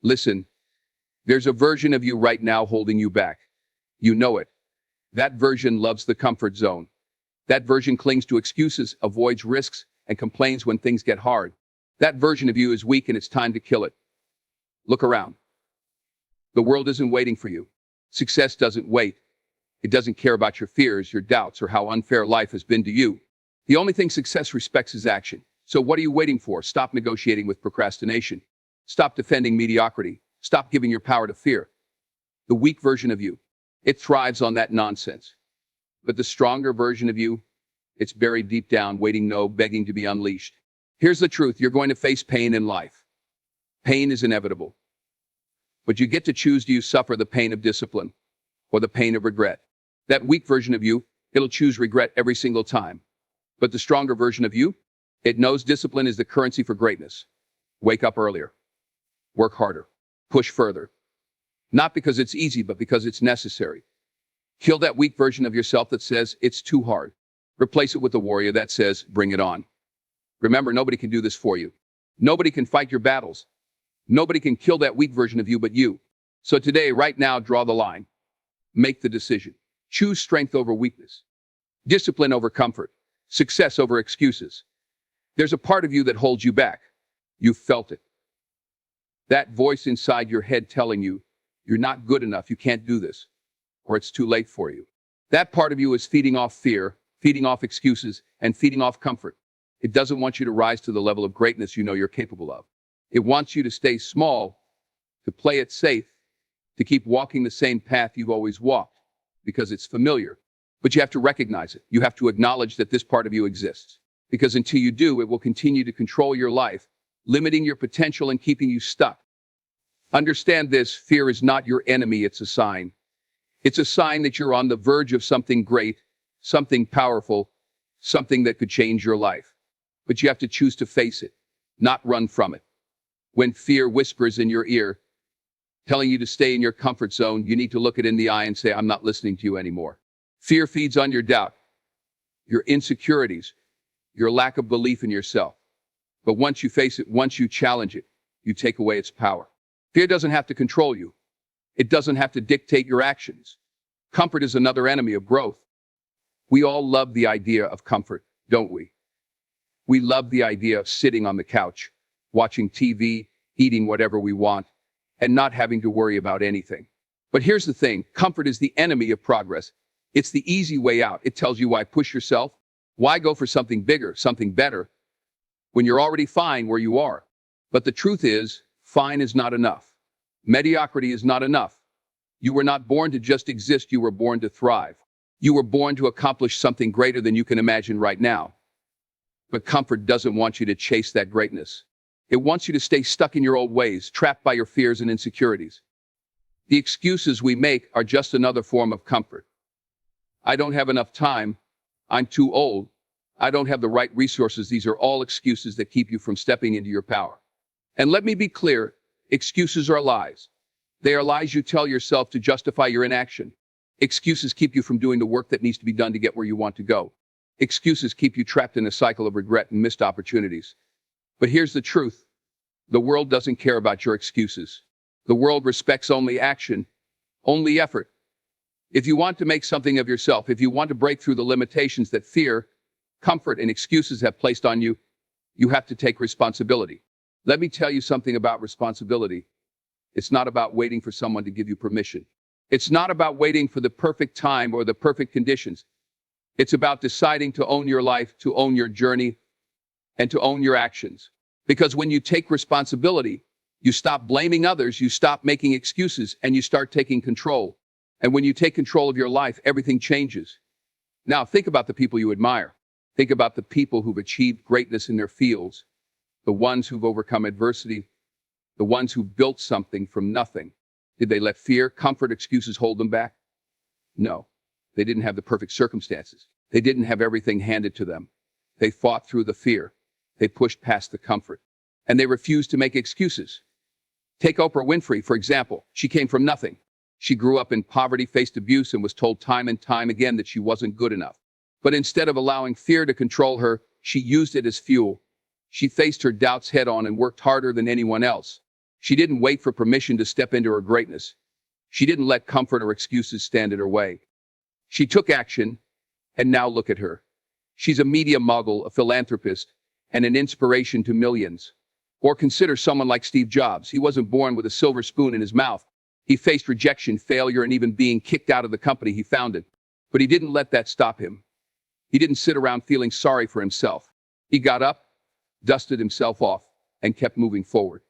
Listen, there's a version of you right now holding you back. You know it. That version loves the comfort zone. That version clings to excuses, avoids risks, and complains when things get hard. That version of you is weak and it's time to kill it. Look around. The world isn't waiting for you. Success doesn't wait. It doesn't care about your fears, your doubts, or how unfair life has been to you. The only thing success respects is action. So what are you waiting for? Stop negotiating with procrastination. Stop defending mediocrity. Stop giving your power to fear. The weak version of you, it thrives on that nonsense. But the stronger version of you, it's buried deep down, waiting, begging to be unleashed. Here's the truth. You're going to face pain in life. Pain is inevitable. But you get to choose, do you suffer the pain of discipline or the pain of regret? That weak version of you, it'll choose regret every single time. But the stronger version of you, it knows discipline is the currency for greatness. Wake up earlier. Work harder. Push further. Not because it's easy, but because it's necessary. Kill that weak version of yourself that says it's too hard. Replace it with the warrior that says, bring it on. Remember, nobody can do this for you. Nobody can fight your battles. Nobody can kill that weak version of you but you. So today, right now, draw the line. Make the decision. Choose strength over weakness. Discipline over comfort. Success over excuses. There's a part of you that holds you back. You've felt it. That voice inside your head telling you, you're not good enough, you can't do this, or it's too late for you. That part of you is feeding off fear, feeding off excuses, and feeding off comfort. It doesn't want you to rise to the level of greatness you know you're capable of. It wants you to stay small, to play it safe, to keep walking the same path you've always walked, because it's familiar. But you have to recognize it. You have to acknowledge that this part of you exists. Because until you do, it will continue to control your life, limiting your potential and keeping you stuck. Understand this, fear is not your enemy, it's a sign. It's a sign that you're on the verge of something great, something powerful, something that could change your life. But you have to choose to face it, not run from it. When fear whispers in your ear, telling you to stay in your comfort zone, you need to look it in the eye and say, I'm not listening to you anymore. Fear feeds on your doubt, your insecurities, your lack of belief in yourself. But once you face it, once you challenge it, you take away its power. Fear doesn't have to control you. It doesn't have to dictate your actions. Comfort is another enemy of growth. We all love the idea of comfort, don't we? We love the idea of sitting on the couch, watching TV, eating whatever we want, and not having to worry about anything. But here's the thing, comfort is the enemy of progress. It's the easy way out. It tells you why push yourself, why go for something bigger, something better, when you're already fine where you are. But the truth is, fine is not enough. Mediocrity is not enough. You were not born to just exist, you were born to thrive. You were born to accomplish something greater than you can imagine right now. But comfort doesn't want you to chase that greatness. It wants you to stay stuck in your old ways, trapped by your fears and insecurities. The excuses we make are just another form of comfort. I don't have enough time. I'm too old. I don't have the right resources. These are all excuses that keep you from stepping into your power. And let me be clear, excuses are lies. They are lies you tell yourself to justify your inaction. Excuses keep you from doing the work that needs to be done to get where you want to go. Excuses keep you trapped in a cycle of regret and missed opportunities. But here's the truth. The world doesn't care about your excuses. The world respects only action, only effort. If you want to make something of yourself, if you want to break through the limitations that fear, comfort, and excuses have placed on you, you have to take responsibility. Let me tell you something about responsibility. It's not about waiting for someone to give you permission. It's not about waiting for the perfect time or the perfect conditions. It's about deciding to own your life, to own your journey, and to own your actions. Because when you take responsibility, you stop blaming others, you stop making excuses, and you start taking control. And when you take control of your life, everything changes. Now, think about the people you admire. Think about the people who've achieved greatness in their fields, the ones who've overcome adversity, the ones who built something from nothing. Did they let fear, comfort, excuses hold them back? No. They didn't have the perfect circumstances. They didn't have everything handed to them. They fought through the fear. They pushed past the comfort. And they refused to make excuses. Take Oprah Winfrey, for example. She came from nothing. She grew up in poverty, faced abuse, and was told time and time again that she wasn't good enough. But instead of allowing fear to control her, she used it as fuel. She faced her doubts head on and worked harder than anyone else. She didn't wait for permission to step into her greatness. She didn't let comfort or excuses stand in her way. She took action, and now look at her. She's a media mogul, a philanthropist, and an inspiration to millions. Or consider someone like Steve Jobs. He wasn't born with a silver spoon in his mouth. He faced rejection, failure, and even being kicked out of the company he founded. But he didn't let that stop him. He didn't sit around feeling sorry for himself. He got up, dusted himself off, and kept moving forward.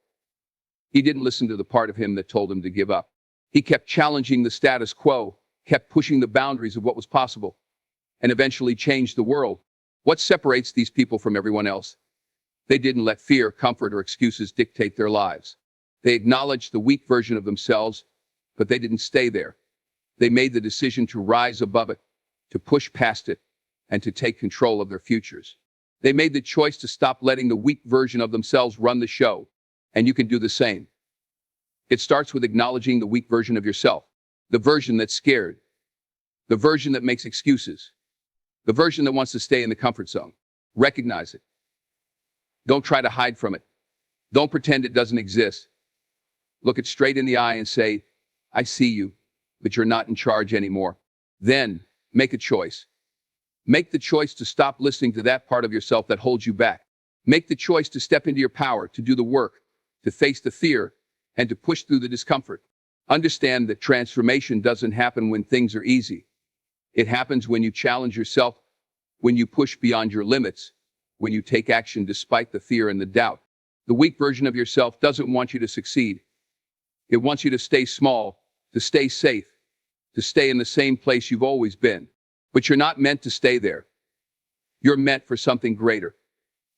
He didn't listen to the part of him that told him to give up. He kept challenging the status quo, kept pushing the boundaries of what was possible, and eventually changed the world. What separates these people from everyone else? They didn't let fear, comfort, or excuses dictate their lives. They acknowledged the weak version of themselves, but they didn't stay there. They made the decision to rise above it, to push past it, and to take control of their futures. They made the choice to stop letting the weak version of themselves run the show, and you can do the same. It starts with acknowledging the weak version of yourself, the version that's scared, the version that makes excuses, the version that wants to stay in the comfort zone. Recognize it. Don't try to hide from it. Don't pretend it doesn't exist. Look it straight in the eye and say, I see you, but you're not in charge anymore. Then make a choice. Make the choice to stop listening to that part of yourself that holds you back. Make the choice to step into your power, to do the work, to face the fear, and to push through the discomfort. Understand that transformation doesn't happen when things are easy. It happens when you challenge yourself, when you push beyond your limits, when you take action despite the fear and the doubt. The weak version of yourself doesn't want you to succeed. It wants you to stay small, to stay safe, to stay in the same place you've always been. But you're not meant to stay there. You're meant for something greater.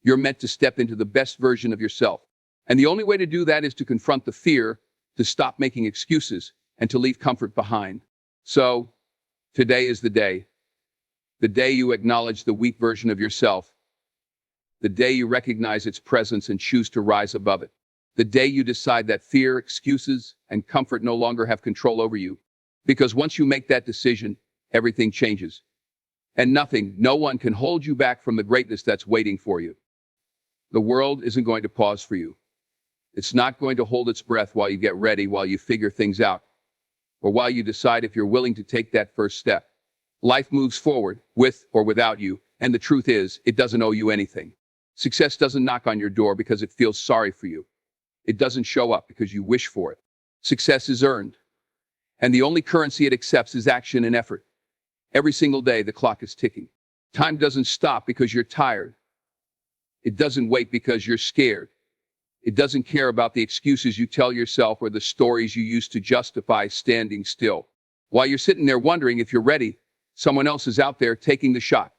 You're meant to step into the best version of yourself. And the only way to do that is to confront the fear, to stop making excuses, and to leave comfort behind. So, today is the day you acknowledge the weak version of yourself, the day you recognize its presence and choose to rise above it, the day you decide that fear, excuses, and comfort no longer have control over you. Because once you make that decision, everything changes. And nothing, no one can hold you back from the greatness that's waiting for you. The world isn't going to pause for you. It's not going to hold its breath while you get ready, while you figure things out, or while you decide if you're willing to take that first step. Life moves forward, with or without you, and the truth is, it doesn't owe you anything. Success doesn't knock on your door because it feels sorry for you. It doesn't show up because you wish for it. Success is earned, and the only currency it accepts is action and effort. Every single day, the clock is ticking. Time doesn't stop because you're tired. It doesn't wait because you're scared. It doesn't care about the excuses you tell yourself or the stories you use to justify standing still. While you're sitting there wondering if you're ready, someone else is out there taking the shot,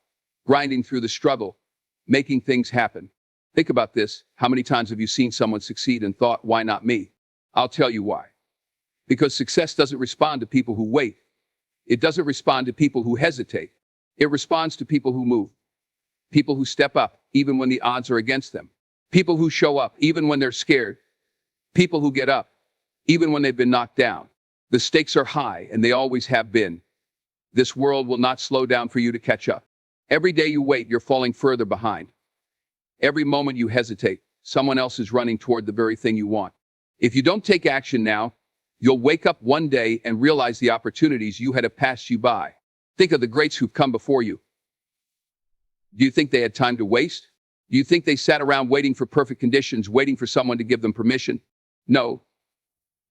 grinding through the struggle, making things happen. Think about this. How many times have you seen someone succeed and thought, why not me? I'll tell you why. Because success doesn't respond to people who wait. It doesn't respond to people who hesitate. It responds to people who move. People who step up, even when the odds are against them. People who show up, even when they're scared. People who get up, even when they've been knocked down. The stakes are high, and they always have been. This world will not slow down for you to catch up. Every day you wait, you're falling further behind. Every moment you hesitate, someone else is running toward the very thing you want. If you don't take action now, you'll wake up one day and realize the opportunities you had have passed you by. Think of the greats who've come before you. Do you think they had time to waste? Do you think they sat around waiting for perfect conditions, waiting for someone to give them permission? No.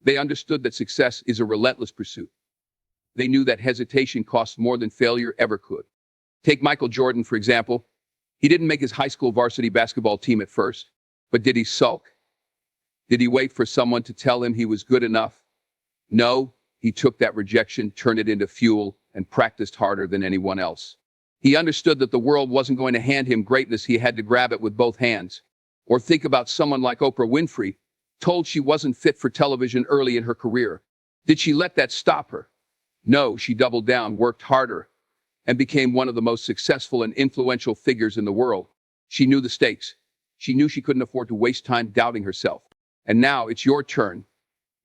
They understood that success is a relentless pursuit. They knew that hesitation costs more than failure ever could. Take Michael Jordan, for example. He didn't make his high school varsity basketball team at first, but did he sulk? Did he wait for someone to tell him he was good enough? No, he took that rejection, turned it into fuel, and practiced harder than anyone else. He understood that the world wasn't going to hand him greatness. He had to grab it with both hands. Or think about someone like Oprah Winfrey, told she wasn't fit for television early in her career. Did she let that stop her? No, she doubled down, worked harder, and became one of the most successful and influential figures in the world. She knew the stakes. She knew she couldn't afford to waste time doubting herself. And now it's your turn.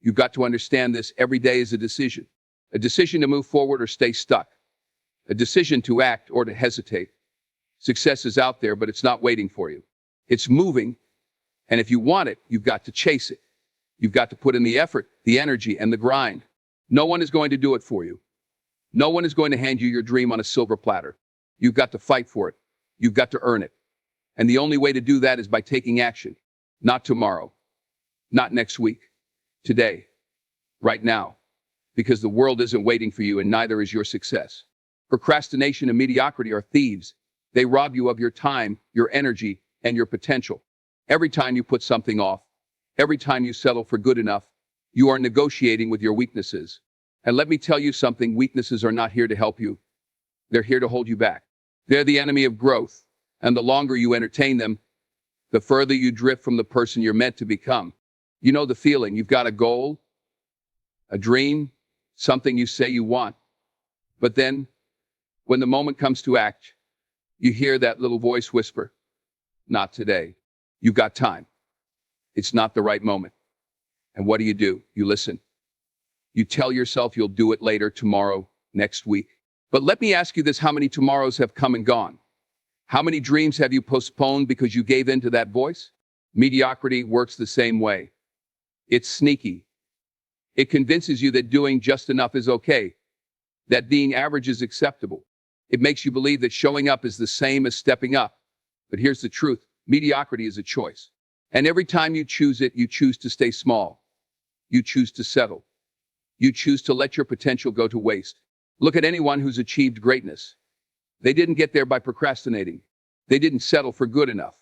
You've got to understand this. Every day is a decision to move forward or stay stuck. A decision to act or to hesitate. Success is out there, but it's not waiting for you. It's moving, and if you want it, you've got to chase it. You've got to put in the effort, the energy, and the grind. No one is going to do it for you. No one is going to hand you your dream on a silver platter. You've got to fight for it. You've got to earn it. And the only way to do that is by taking action. Not tomorrow. Not next week. Today. Right now. Because the world isn't waiting for you, and neither is your success. Procrastination and mediocrity are thieves. They rob you of your time, your energy, and your potential. Every time you put something off, every time you settle for good enough, you are negotiating with your weaknesses. And let me tell you something, weaknesses are not here to help you. They're here to hold you back. They're the enemy of growth. And the longer you entertain them, the further you drift from the person you're meant to become. You know the feeling. You've got a goal, a dream, something you say you want. But then, when the moment comes to act, you hear that little voice whisper, not today. You've got time. It's not the right moment. And what do? You listen. You tell yourself you'll do it later, tomorrow, next week. But let me ask you this, how many tomorrows have come and gone? How many dreams have you postponed because you gave in to that voice? Mediocrity works the same way. It's sneaky. It convinces you that doing just enough is okay, that being average is acceptable. It makes you believe that showing up is the same as stepping up. But here's the truth. Mediocrity is a choice. And every time you choose it, you choose to stay small. You choose to settle. You choose to let your potential go to waste. Look at anyone who's achieved greatness. They didn't get there by procrastinating. They didn't settle for good enough.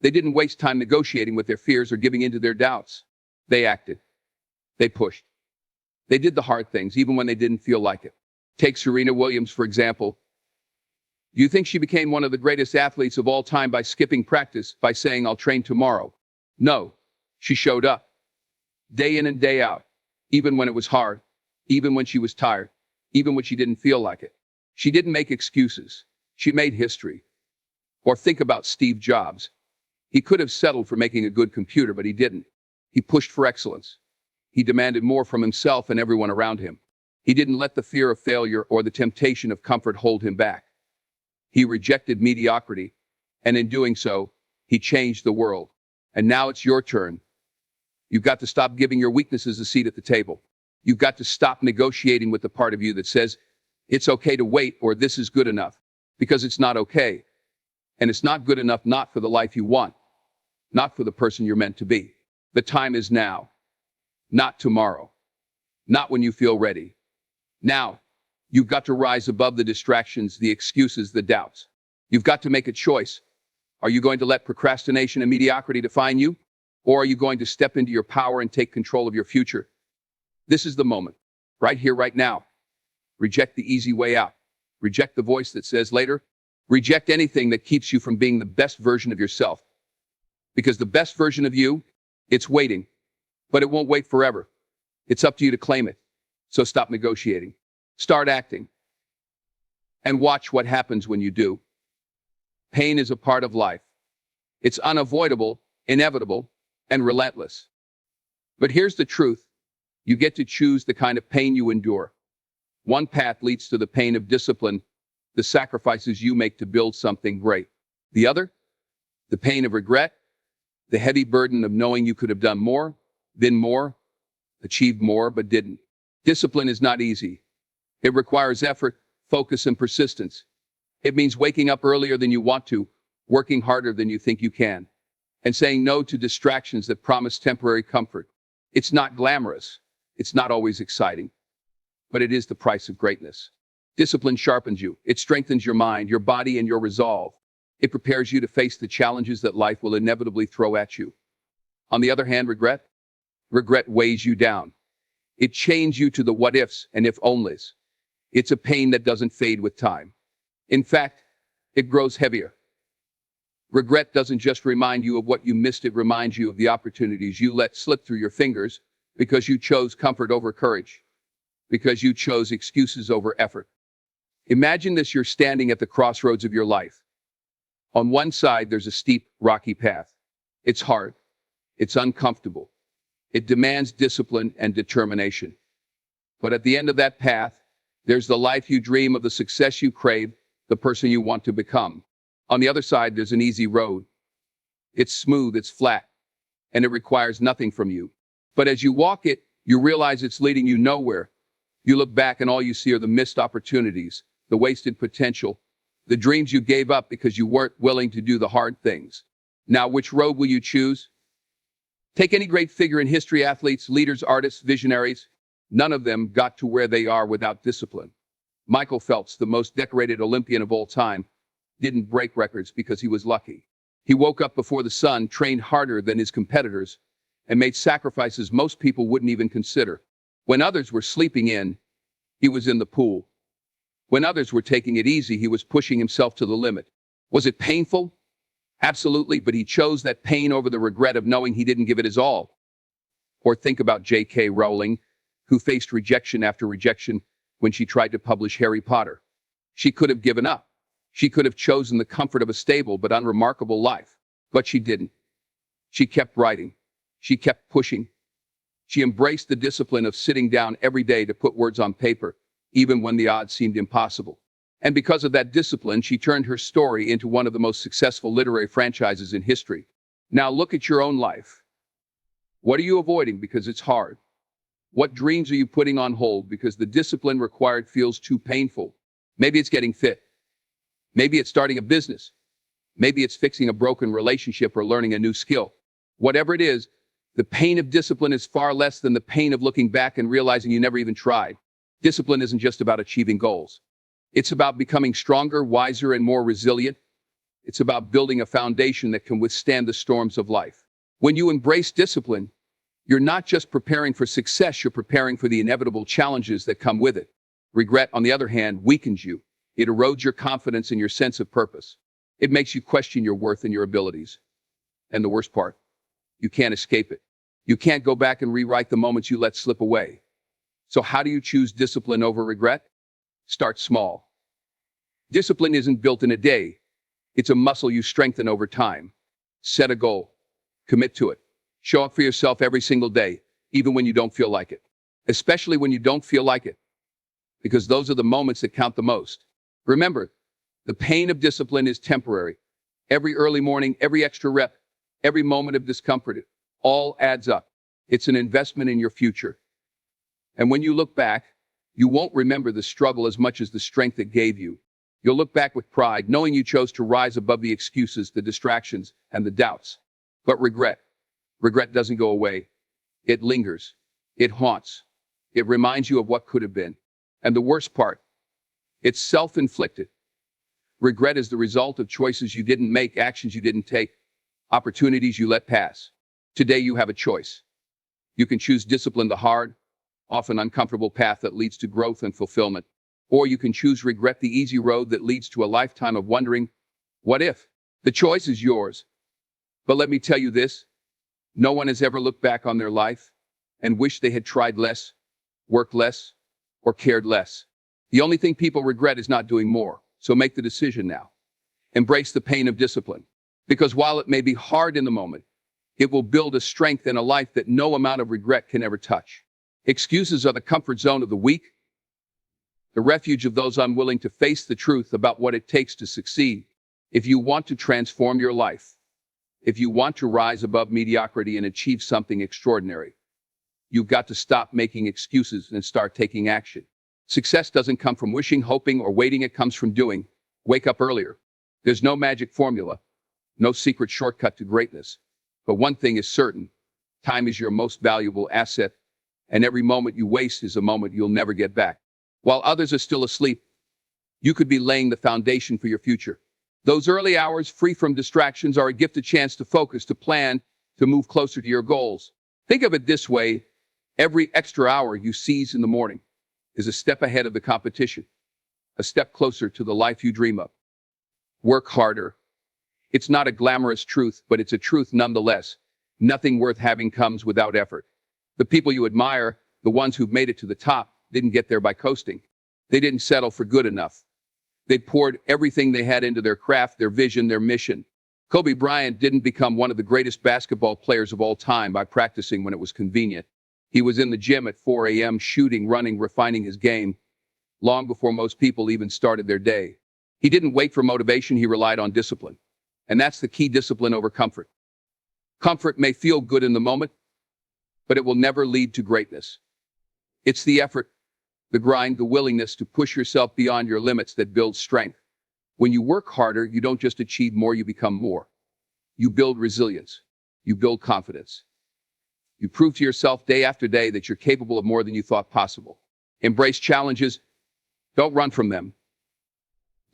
They didn't waste time negotiating with their fears or giving in to their doubts. They acted. They pushed. They did the hard things, even when they didn't feel like it. Take Serena Williams, for example. Do you think she became one of the greatest athletes of all time by skipping practice, by saying, I'll train tomorrow? No. She showed up. Day in and day out. Even when it was hard. Even when she was tired. Even when she didn't feel like it. She didn't make excuses. She made history. Or think about Steve Jobs. He could have settled for making a good computer, but he didn't. He pushed for excellence. He demanded more from himself and everyone around him. He didn't let the fear of failure or the temptation of comfort hold him back. He rejected mediocrity, and in doing so, he changed the world. And now it's your turn. You've got to stop giving your weaknesses a seat at the table. You've got to stop negotiating with the part of you that says, it's okay to wait, or this is good enough, because it's not okay. And it's not good enough, not for the life you want, not for the person you're meant to be. The time is now, not tomorrow, not when you feel ready. Now, you've got to rise above the distractions, the excuses, the doubts. You've got to make a choice. Are you going to let procrastination and mediocrity define you? Or are you going to step into your power and take control of your future? This is the moment, right here, right now. Reject the easy way out. Reject the voice that says later. Reject anything that keeps you from being the best version of yourself. Because the best version of you, it's waiting. But it won't wait forever. It's up to you to claim it. So stop negotiating. Start acting. And watch what happens when you do. Pain is a part of life. It's unavoidable, inevitable, and relentless. But here's the truth. You get to choose the kind of pain you endure. One path leads to the pain of discipline, the sacrifices you make to build something great. The other, the pain of regret, the heavy burden of knowing you could have done more, been more, achieved more, but didn't. Discipline is not easy. It requires effort, focus, and persistence. It means waking up earlier than you want to, working harder than you think you can, and saying no to distractions that promise temporary comfort. It's not glamorous. It's not always exciting. But it is the price of greatness. Discipline sharpens you. It strengthens your mind, your body, and your resolve. It prepares you to face the challenges that life will inevitably throw at you. On the other hand, regret weighs you down. It chains you to the what ifs and if onlys. It's a pain that doesn't fade with time. In fact, it grows heavier. Regret doesn't just remind you of what you missed, it reminds you of the opportunities you let slip through your fingers because you chose comfort over courage, because you chose excuses over effort. Imagine this, you're standing at the crossroads of your life. On one side, there's a steep, rocky path. It's hard. It's uncomfortable. It demands discipline and determination. But at the end of that path, there's the life you dream of, the success you crave, the person you want to become. On the other side, there's an easy road. It's smooth, it's flat, and it requires nothing from you. But as you walk it, you realize it's leading you nowhere. You look back and all you see are the missed opportunities, the wasted potential, the dreams you gave up because you weren't willing to do the hard things. Now, which road will you choose? Take any great figure in history, athletes, leaders, artists, visionaries. None of them got to where they are without discipline. Michael Phelps, the most decorated Olympian of all time, didn't break records because he was lucky. He woke up before the sun, trained harder than his competitors, and made sacrifices most people wouldn't even consider. When others were sleeping in, he was in the pool. When others were taking it easy, he was pushing himself to the limit. Was it painful? Absolutely, but he chose that pain over the regret of knowing he didn't give it his all. Or think about J.K. Rowling, who faced rejection after rejection when she tried to publish Harry Potter. She could have given up. She could have chosen the comfort of a stable but unremarkable life. But she didn't. She kept writing. She kept pushing. She embraced the discipline of sitting down every day to put words on paper, even when the odds seemed impossible. And because of that discipline, she turned her story into one of the most successful literary franchises in history. Now look at your own life. What are you avoiding because it's hard? What dreams are you putting on hold because the discipline required feels too painful? Maybe it's getting fit. Maybe it's starting a business. Maybe it's fixing a broken relationship or learning a new skill. Whatever it is, the pain of discipline is far less than the pain of looking back and realizing you never even tried. Discipline isn't just about achieving goals. It's about becoming stronger, wiser, and more resilient. It's about building a foundation that can withstand the storms of life. When you embrace discipline, you're not just preparing for success, you're preparing for the inevitable challenges that come with it. Regret, on the other hand, weakens you. It erodes your confidence and your sense of purpose. It makes you question your worth and your abilities. And the worst part, you can't escape it. You can't go back and rewrite the moments you let slip away. So how do you choose discipline over regret? Start small. Discipline isn't built in a day. It's a muscle you strengthen over time. Set a goal. Commit to it. Show up for yourself every single day, even when you don't feel like it. Especially when you don't feel like it. Because those are the moments that count the most. Remember, the pain of discipline is temporary. Every early morning, every extra rep, every moment of discomfort, it all adds up. It's an investment in your future. And when you look back, you won't remember the struggle as much as the strength it gave you. You'll look back with pride, knowing you chose to rise above the excuses, the distractions, and the doubts. But regret doesn't go away. It lingers. It haunts. It reminds you of what could have been. And the worst part, it's self-inflicted. Regret is the result of choices you didn't make, actions you didn't take, opportunities you let pass. Today you have a choice. You can choose discipline, the hard, often uncomfortable path that leads to growth and fulfillment. Or you can choose regret, the easy road that leads to a lifetime of wondering, what if? The choice is yours. But let me tell you this, no one has ever looked back on their life and wished they had tried less, worked less, or cared less. The only thing people regret is not doing more. So make the decision now. Embrace the pain of discipline. Because while it may be hard in the moment, it will build a strength and a life that no amount of regret can ever touch. Excuses are the comfort zone of the weak, the refuge of those unwilling to face the truth about what it takes to succeed. If you want to transform your life, if you want to rise above mediocrity and achieve something extraordinary, you've got to stop making excuses and start taking action. Success doesn't come from wishing, hoping, or waiting. It comes from doing. Wake up earlier. There's no magic formula, no secret shortcut to greatness. But one thing is certain, time is your most valuable asset, and every moment you waste is a moment you'll never get back. While others are still asleep, you could be laying the foundation for your future. Those early hours, free from distractions, are a gift, a chance to focus, to plan, to move closer to your goals. Think of it this way, every extra hour you seize in the morning is a step ahead of the competition, a step closer to the life you dream of. Work harder. It's not a glamorous truth, but it's a truth nonetheless. Nothing worth having comes without effort. The people you admire, the ones who've made it to the top, didn't get there by coasting. They didn't settle for good enough. They poured everything they had into their craft, their vision, their mission. Kobe Bryant didn't become one of the greatest basketball players of all time by practicing when it was convenient. He was in the gym at 4 a.m. shooting, running, refining his game, long before most people even started their day. He didn't wait for motivation, he relied on discipline. And that's the key, discipline over comfort. Comfort may feel good in the moment, but it will never lead to greatness. It's the effort, the grind, the willingness to push yourself beyond your limits that builds strength. When you work harder, you don't just achieve more, you become more. You build resilience. You build confidence. You prove to yourself day after day that you're capable of more than you thought possible. Embrace challenges. Don't run from them.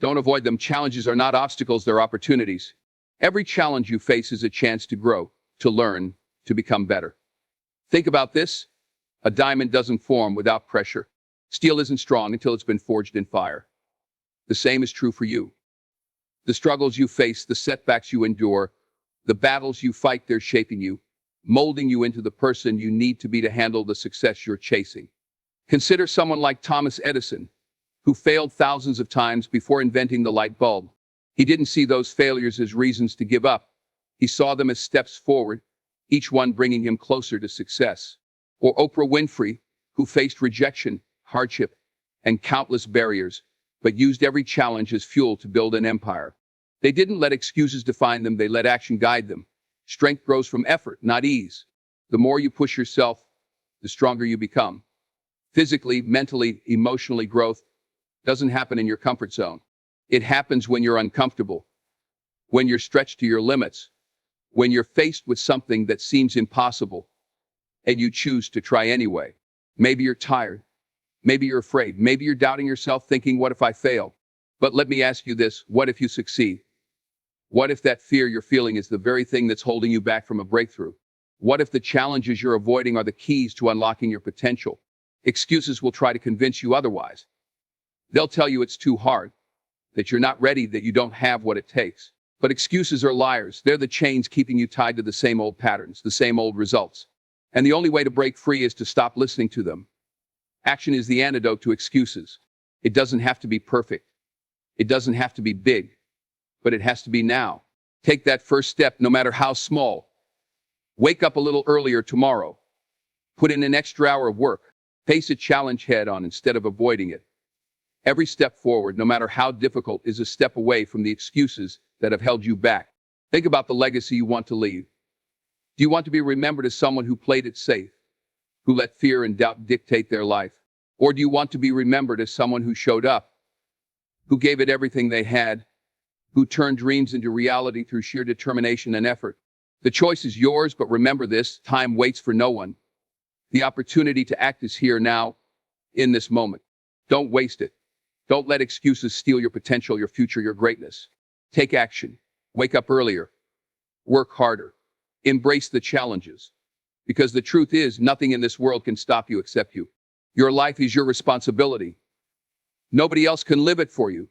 Don't avoid them. Challenges are not obstacles, they're opportunities. Every challenge you face is a chance to grow, to learn, to become better. Think about this. A diamond doesn't form without pressure. Steel isn't strong until it's been forged in fire. The same is true for you. The struggles you face, the setbacks you endure, the battles you fight, they're shaping you, molding you into the person you need to be to handle the success you're chasing. Consider someone like Thomas Edison, who failed thousands of times before inventing the light bulb. He didn't see those failures as reasons to give up. He saw them as steps forward, each one bringing him closer to success. Or Oprah Winfrey, who faced rejection, hardship, and countless barriers, but used every challenge as fuel to build an empire. They didn't let excuses define them, they let action guide them. Strength grows from effort, not ease. The more you push yourself, the stronger you become. Physically, mentally, emotionally, growth doesn't happen in your comfort zone. It happens when you're uncomfortable, when you're stretched to your limits, when you're faced with something that seems impossible, and you choose to try anyway. Maybe you're tired. Maybe you're afraid. Maybe you're doubting yourself, thinking, what if I fail? But let me ask you this, what if you succeed? What if that fear you're feeling is the very thing that's holding you back from a breakthrough? What if the challenges you're avoiding are the keys to unlocking your potential? Excuses will try to convince you otherwise. They'll tell you it's too hard, that you're not ready, that you don't have what it takes. But excuses are liars. They're the chains keeping you tied to the same old patterns, the same old results. And the only way to break free is to stop listening to them. Action is the antidote to excuses. It doesn't have to be perfect. It doesn't have to be big, but it has to be now. Take that first step, no matter how small. Wake up a little earlier tomorrow. Put in an extra hour of work. Face a challenge head on instead of avoiding it. Every step forward, no matter how difficult, is a step away from the excuses that have held you back. Think about the legacy you want to leave. Do you want to be remembered as someone who played it safe, who let fear and doubt dictate their life? Or do you want to be remembered as someone who showed up, who gave it everything they had, who turned dreams into reality through sheer determination and effort? The choice is yours, but remember this, time waits for no one. The opportunity to act is here now, in this moment. Don't waste it. Don't let excuses steal your potential, your future, your greatness. Take action. Wake up earlier. Work harder. Embrace the challenges. Because the truth is, nothing in this world can stop you except you. Your life is your responsibility. Nobody else can live it for you.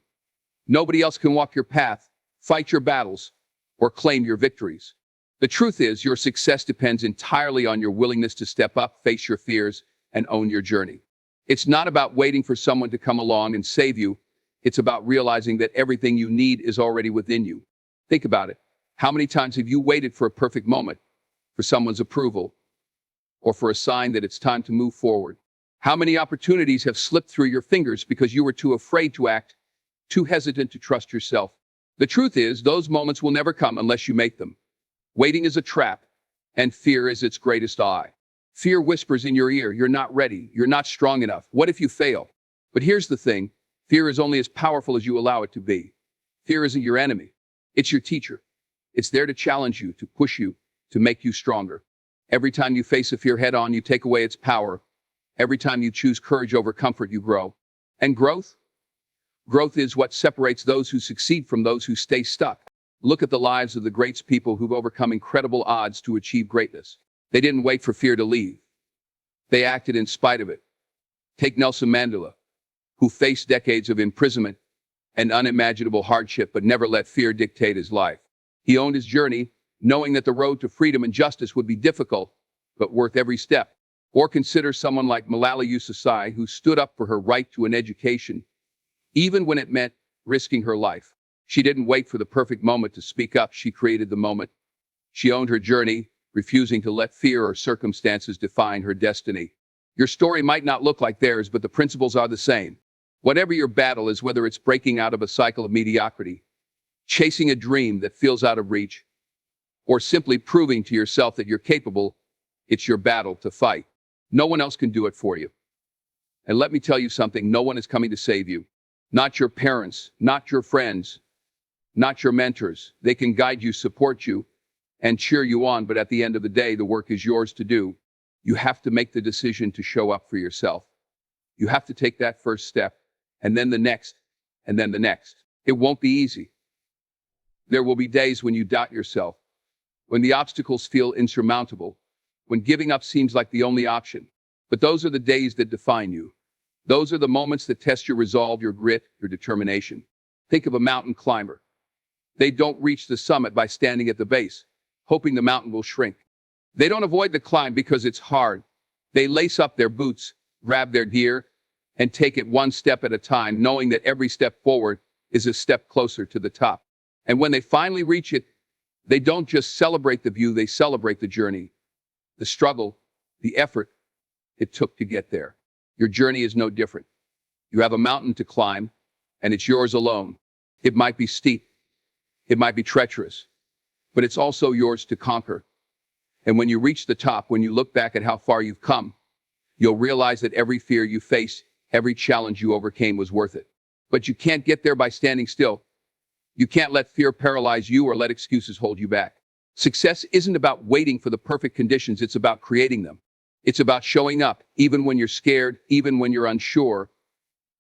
Nobody else can walk your path, fight your battles, or claim your victories. The truth is, your success depends entirely on your willingness to step up, face your fears, and own your journey. It's not about waiting for someone to come along and save you. It's about realizing that everything you need is already within you. Think about it. How many times have you waited for a perfect moment, for someone's approval, or for a sign that it's time to move forward? How many opportunities have slipped through your fingers because you were too afraid to act, too hesitant to trust yourself? The truth is, those moments will never come unless you make them. Waiting is a trap, and fear is its greatest ally. Fear whispers in your ear, you're not ready, you're not strong enough. What if you fail? But here's the thing, fear is only as powerful as you allow it to be. Fear isn't your enemy, it's your teacher. It's there to challenge you, to push you, to make you stronger. Every time you face a fear head on, you take away its power. Every time you choose courage over comfort, you grow. And growth? Growth is what separates those who succeed from those who stay stuck. Look at the lives of the great people who've overcome incredible odds to achieve greatness. They didn't wait for fear to leave. They acted in spite of it. Take Nelson Mandela, who faced decades of imprisonment and unimaginable hardship, but never let fear dictate his life. He owned his journey, knowing that the road to freedom and justice would be difficult, but worth every step. Or consider someone like Malala Yousafzai, who stood up for her right to an education, even when it meant risking her life. She didn't wait for the perfect moment to speak up. She created the moment. She owned her journey, refusing to let fear or circumstances define her destiny. Your story might not look like theirs, but the principles are the same. Whatever your battle is, whether it's breaking out of a cycle of mediocrity, chasing a dream that feels out of reach, or simply proving to yourself that you're capable, It's your battle to fight. No one else can do it for you. And let me tell you something, no one is coming to save you. Not your parents, not your friends, not your mentors. They can guide you, support you, and cheer you on, but at the end of the day, the work is yours to do. You have to make the decision to show up for yourself. You have to take that first step, and then the next, and then the next. It won't be easy. There will be days when you doubt yourself, when the obstacles feel insurmountable, when giving up seems like the only option. But those are the days that define you. Those are the moments that test your resolve, your grit, your determination. Think of a mountain climber. They don't reach the summit by standing at the base, hoping the mountain will shrink. They don't avoid the climb because it's hard. They lace up their boots, grab their gear, and take it one step at a time, knowing that every step forward is a step closer to the top. And when they finally reach it, they don't just celebrate the view, they celebrate the journey, the struggle, the effort it took to get there. Your journey is no different. You have a mountain to climb, and it's yours alone. It might be steep, it might be treacherous, but it's also yours to conquer. And when you reach the top, when you look back at how far you've come, you'll realize that every fear you faced, every challenge you overcame was worth it. But you can't get there by standing still. You can't let fear paralyze you or let excuses hold you back. Success isn't about waiting for the perfect conditions, it's about creating them. It's about showing up, even when you're scared, even when you're unsure,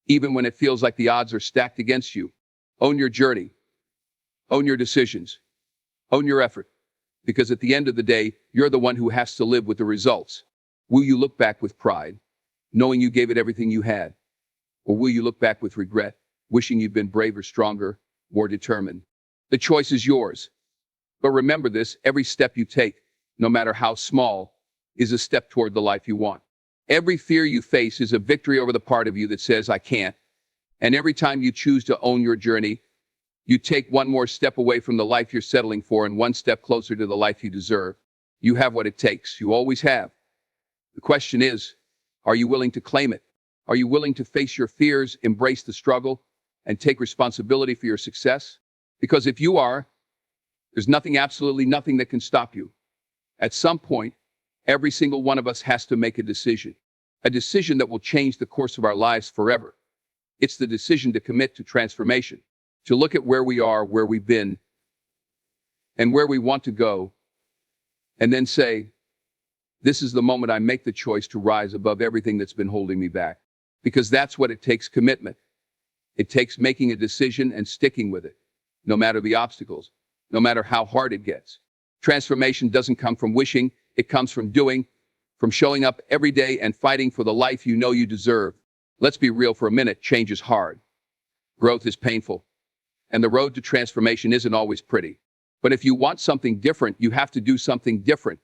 even when it feels like the odds are stacked against you. Own your journey. Own your decisions. Own your effort. Because at the end of the day, you're the one who has to live with the results. Will you look back with pride, knowing you gave it everything you had? Or will you look back with regret, wishing you'd been braver, stronger, more determined? The choice is yours. But remember this, every step you take, no matter how small, is a step toward the life you want. Every fear you face is a victory over the part of you that says, I can't. And every time you choose to own your journey, you take one more step away from the life you're settling for and one step closer to the life you deserve. You have what it takes. You always have. The question is, are you willing to claim it? Are you willing to face your fears, embrace the struggle, and take responsibility for your success? Because if you are, there's nothing, absolutely nothing that can stop you. At some point, every single one of us has to make a decision that will change the course of our lives forever. It's the decision to commit to transformation, to look at where we are, where we've been, and where we want to go, and then say, this is the moment I make the choice to rise above everything that's been holding me back. Because that's what it takes, commitment. It takes making a decision and sticking with it, no matter the obstacles, no matter how hard it gets. Transformation doesn't come from wishing, it comes from doing, from showing up every day and fighting for the life you know you deserve. Let's be real for a minute, change is hard. Growth is painful. And the road to transformation isn't always pretty. But if you want something different, you have to do something different.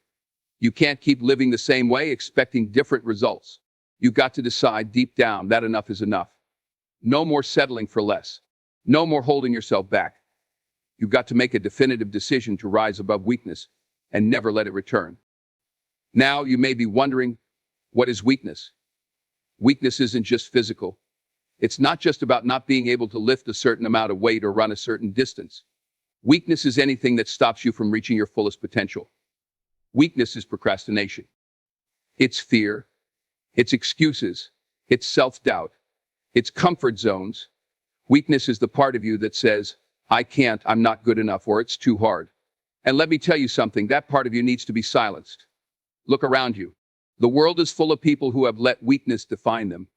You can't keep living the same way, expecting different results. You've got to decide deep down that enough is enough. No more settling for less. No more holding yourself back. You've got to make a definitive decision to rise above weakness and never let it return. Now you may be wondering, what is weakness? Weakness isn't just physical. It's not just about not being able to lift a certain amount of weight or run a certain distance. Weakness is anything that stops you from reaching your fullest potential. Weakness is procrastination. It's fear. It's excuses. It's self-doubt. It's comfort zones. Weakness is the part of you that says, I can't, I'm not good enough, or it's too hard. And let me tell you something, that part of you needs to be silenced. Look around you. The world is full of people who have let weakness define them.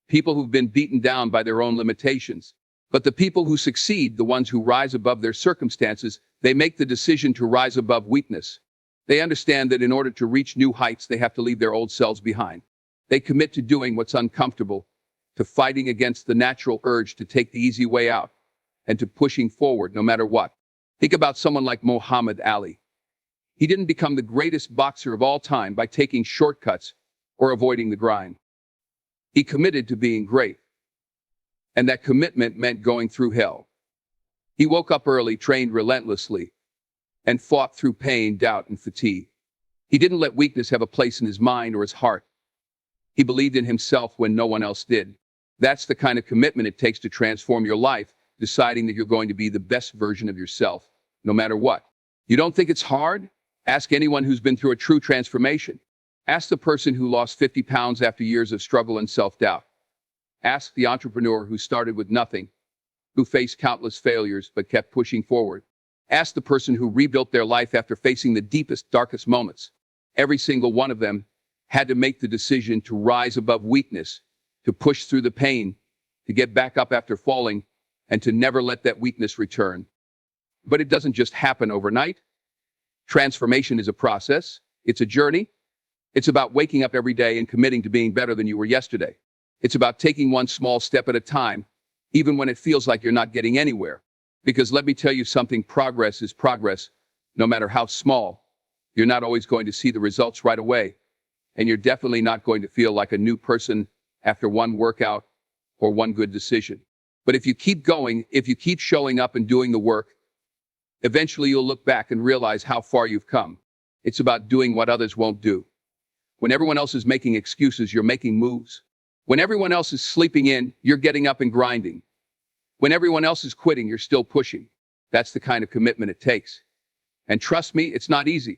People who've been beaten down by their own limitations. But the people who succeed, the ones who rise above their circumstances, they make the decision to rise above weakness. They understand that in order to reach new heights, they have to leave their old selves behind. They commit to doing what's uncomfortable, to fighting against the natural urge to take the easy way out, and to pushing forward no matter what. Think about someone like Muhammad Ali. He didn't become the greatest boxer of all time by taking shortcuts or avoiding the grind. He committed to being great. And that commitment meant going through hell. He woke up early, trained relentlessly, and fought through pain, doubt, and fatigue. He didn't let weakness have a place in his mind or his heart. He believed in himself when no one else did. That's the kind of commitment it takes to transform your life, deciding that you're going to be the best version of yourself, no matter what. You don't think it's hard? Ask anyone who's been through a true transformation. Ask the person who lost 50 pounds after years of struggle and self-doubt. Ask the entrepreneur who started with nothing, who faced countless failures but kept pushing forward. Ask the person who rebuilt their life after facing the deepest, darkest moments. Every single one of them had to make the decision to rise above weakness, to push through the pain, to get back up after falling, and to never let that weakness return. But it doesn't just happen overnight. Transformation is a process. It's a journey. It's about waking up every day and committing to being better than you were yesterday. It's about taking one small step at a time, even when it feels like you're not getting anywhere. Because let me tell you something, progress is progress, no matter how small. You're not always going to see the results right away, and you're definitely not going to feel like a new person after one workout or one good decision. But if you keep going, if you keep showing up and doing the work, eventually you'll look back and realize how far you've come. It's about doing what others won't do. When everyone else is making excuses, you're making moves. When everyone else is sleeping in, you're getting up and grinding. When everyone else is quitting, you're still pushing. That's the kind of commitment it takes. And trust me, it's not easy.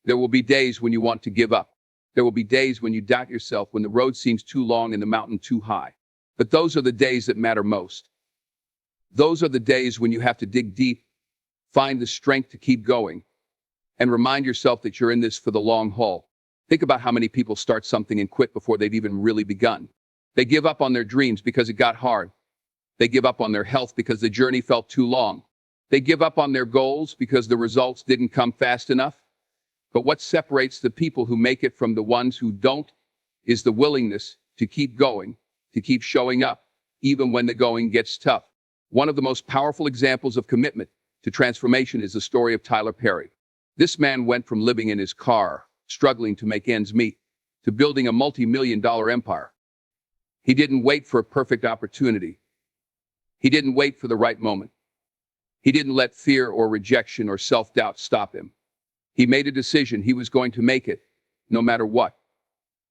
There will be days when you want to give up. There will be days when you doubt yourself, when the road seems too long and the mountain too high. But those are the days that matter most. Those are the days when you have to dig deep, find the strength to keep going, and remind yourself that you're in this for the long haul. Think about how many people start something and quit before they've even really begun. They give up on their dreams because it got hard. They give up on their health because the journey felt too long. They give up on their goals because the results didn't come fast enough. But what separates the people who make it from the ones who don't is the willingness to keep going, to keep showing up, even when the going gets tough. One of the most powerful examples of commitment to transformation is the story of Tyler Perry. This man went from living in his car, struggling to make ends meet, to building a multi-million-dollar empire. He didn't wait for a perfect opportunity. He didn't wait for the right moment. He didn't let fear or rejection or self-doubt stop him. He made a decision. He was going to make it, no matter what.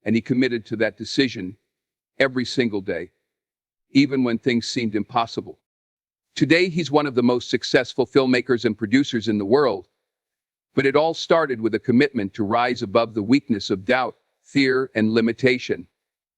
And he committed to that decision every single day, even when things seemed impossible. Today, he's one of the most successful filmmakers and producers in the world. But it all started with a commitment to rise above the weakness of doubt, fear, and limitation.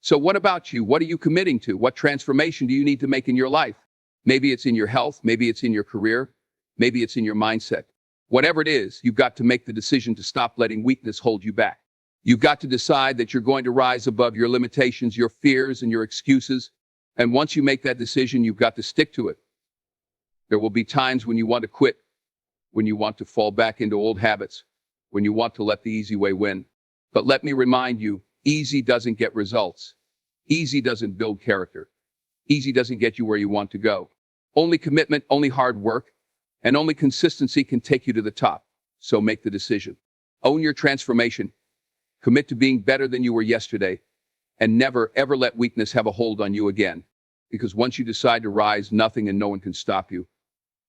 So what about you? What are you committing to? What transformation do you need to make in your life? Maybe it's in your health. Maybe it's in your career. Maybe it's in your mindset. Whatever it is, you've got to make the decision to stop letting weakness hold you back. You've got to decide that you're going to rise above your limitations, your fears, and your excuses. And once you make that decision, you've got to stick to it. There will be times when you want to quit, when you want to fall back into old habits, when you want to let the easy way win. But let me remind you, easy doesn't get results. Easy doesn't build character. Easy doesn't get you where you want to go. Only commitment, only hard work, and only consistency can take you to the top. So make the decision. Own your transformation. Commit to being better than you were yesterday, and never, ever let weakness have a hold on you again. Because once you decide to rise, nothing and no one can stop you.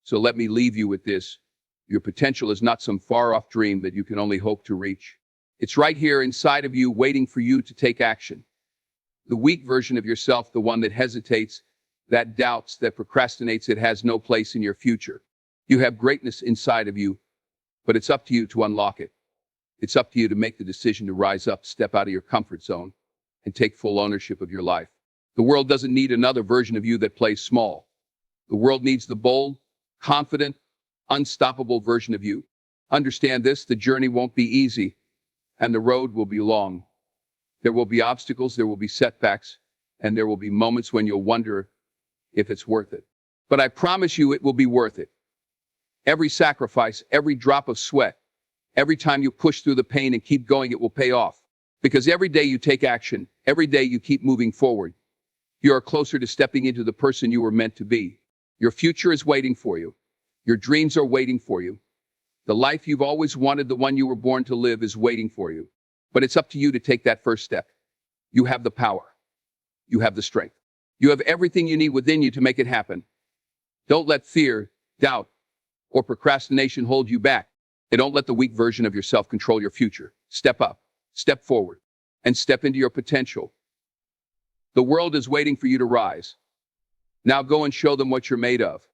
So let me leave you with this. Your potential is not some far-off dream that you can only hope to reach. It's right here inside of you, waiting for you to take action. The weak version of yourself, the one that hesitates, that doubts, that procrastinates, it has no place in your future. You have greatness inside of you, but it's up to you to unlock it. It's up to you to make the decision to rise up, step out of your comfort zone, and take full ownership of your life. The world doesn't need another version of you that plays small. The world needs the bold, confident, unstoppable version of you. Understand this, the journey won't be easy, and the road will be long. There will be obstacles, there will be setbacks, and there will be moments when you'll wonder if it's worth it. But I promise you it will be worth it. Every sacrifice, every drop of sweat, every time you push through the pain and keep going, it will pay off. Because every day you take action, every day you keep moving forward, you are closer to stepping into the person you were meant to be. Your future is waiting for you. Your dreams are waiting for you. The life you've always wanted, the one you were born to live, is waiting for you. But it's up to you to take that first step. You have the power. You have the strength. You have everything you need within you to make it happen. Don't let fear, doubt, or procrastination hold you back. And don't let the weak version of yourself control your future. Step up, step forward, and step into your potential. The world is waiting for you to rise. Now go and show them what you're made of.